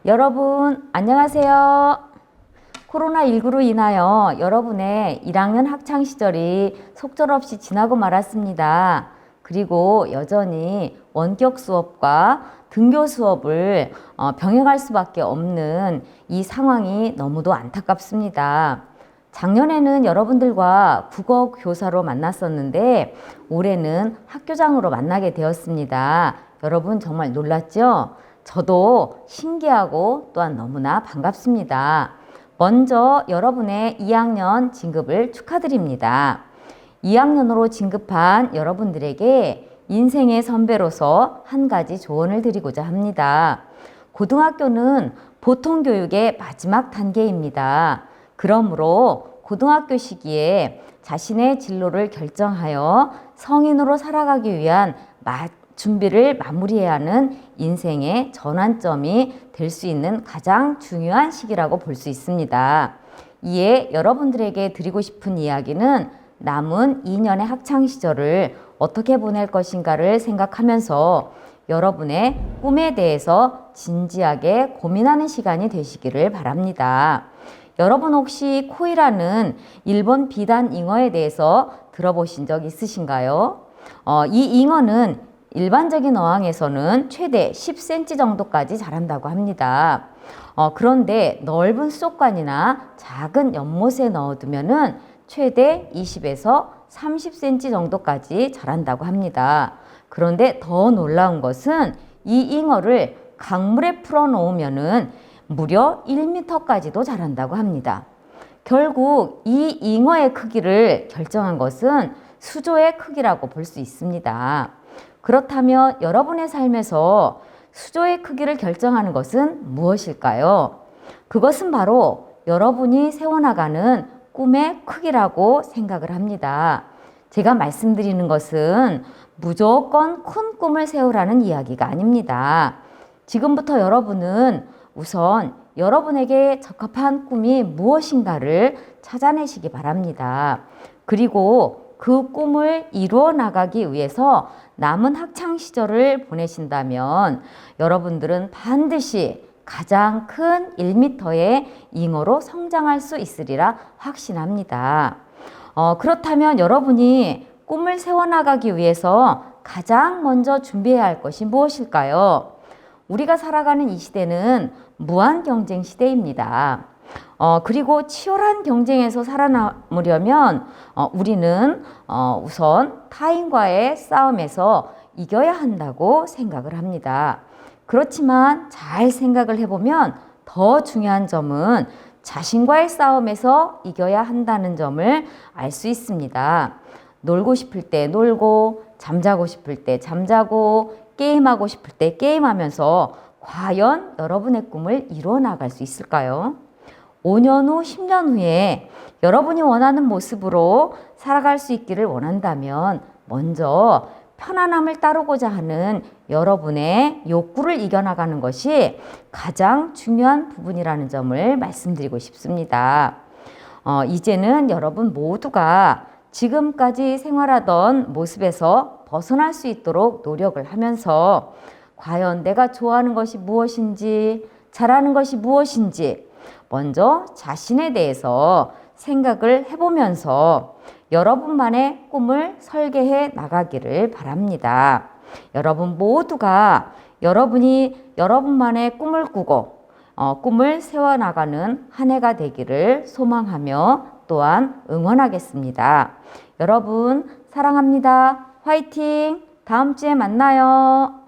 여러분 안녕하세요. 코로나19로 인하여 여러분의 1학년 학창시절이 속절없이 지나고 말았습니다. 그리고 여전히 원격 수업과 등교 수업을 병행할 수밖에 없는 이 상황이 너무도 안타깝습니다. 작년에는 여러분들과 국어 교사로 만났었는데 올해는 학교장으로 만나게 되었습니다. 여러분 정말 놀랐죠? 저도 신기하고 또한 너무나 반갑습니다. 먼저 여러분의 2학년 진급을 축하드립니다. 2학년으로 진급한 여러분들에게 인생의 선배로서 한 가지 조언을 드리고자 합니다. 고등학교는 보통교육의 마지막 단계입니다. 그러므로 고등학교 시기에 자신의 진로를 결정하여 성인으로 살아가기 위한 준비를 마무리해야 하는 인생의 전환점이 될 수 있는 가장 중요한 시기라고 볼 수 있습니다. 이에 여러분들에게 드리고 싶은 이야기는 남은 2년의 학창시절을 어떻게 보낼 것인가를 생각하면서 여러분의 꿈에 대해서 진지하게 고민하는 시간이 되시기를 바랍니다. 여러분 혹시 코이라는 일본 비단 잉어에 대해서 들어보신 적 있으신가요? 이 잉어는 일반적인 어항에서는 최대 10cm 정도까지 자란다고 합니다. 그런데 넓은 수족관이나 작은 연못에 넣어두면은 최대 20에서 30cm 정도까지 자란다고 합니다. 그런데 더 놀라운 것은 이 잉어를 강물에 풀어 놓으면은 무려 1m까지도 자란다고 합니다. 결국 이 잉어의 크기를 결정한 것은 수조의 크기라고 볼 수 있습니다. 그렇다면 여러분의 삶에서 수조의 크기를 결정하는 것은 무엇일까요? 그것은 바로 여러분이 세워나가는 꿈의 크기라고 생각을 합니다. 제가 말씀드리는 것은 무조건 큰 꿈을 세우라는 이야기가 아닙니다. 지금부터 여러분은 우선 여러분에게 적합한 꿈이 무엇인가를 찾아내시기 바랍니다. 그리고 그 꿈을 이루어 나가기 위해서 남은 학창 시절을 보내신다면 여러분들은 반드시 가장 큰 1m의 잉어로 성장할 수 있으리라 확신합니다. 그렇다면 여러분이 꿈을 세워나가기 위해서 가장 먼저 준비해야 할 것이 무엇일까요? 우리가 살아가는 이 시대는 무한 경쟁 시대입니다. 그리고 치열한 경쟁에서 살아남으려면 우리는 우선 타인과의 싸움에서 이겨야 한다고 생각을 합니다. 그렇지만 잘 생각을 해보면 더 중요한 점은 자신과의 싸움에서 이겨야 한다는 점을 알 수 있습니다. 놀고 싶을 때 놀고, 잠자고 싶을 때 잠자고, 게임하고 싶을 때 게임하면서 과연 여러분의 꿈을 이루어 나갈 수 있을까요? 5년 후, 10년 후에 여러분이 원하는 모습으로 살아갈 수 있기를 원한다면 먼저 편안함을 따르고자 하는 여러분의 욕구를 이겨나가는 것이 가장 중요한 부분이라는 점을 말씀드리고 싶습니다. 이제는 여러분 모두가 지금까지 생활하던 모습에서 벗어날 수 있도록 노력을 하면서 과연 내가 좋아하는 것이 무엇인지, 잘하는 것이 무엇인지 먼저 자신에 대해서 생각을 해보면서 여러분만의 꿈을 설계해 나가기를 바랍니다. 여러분 모두가 여러분이 여러분만의 꿈을 꾸고 꿈을 세워나가는 한 해가 되기를 소망하며 또한 응원하겠습니다. 여러분 사랑합니다. 화이팅! 다음 주에 만나요.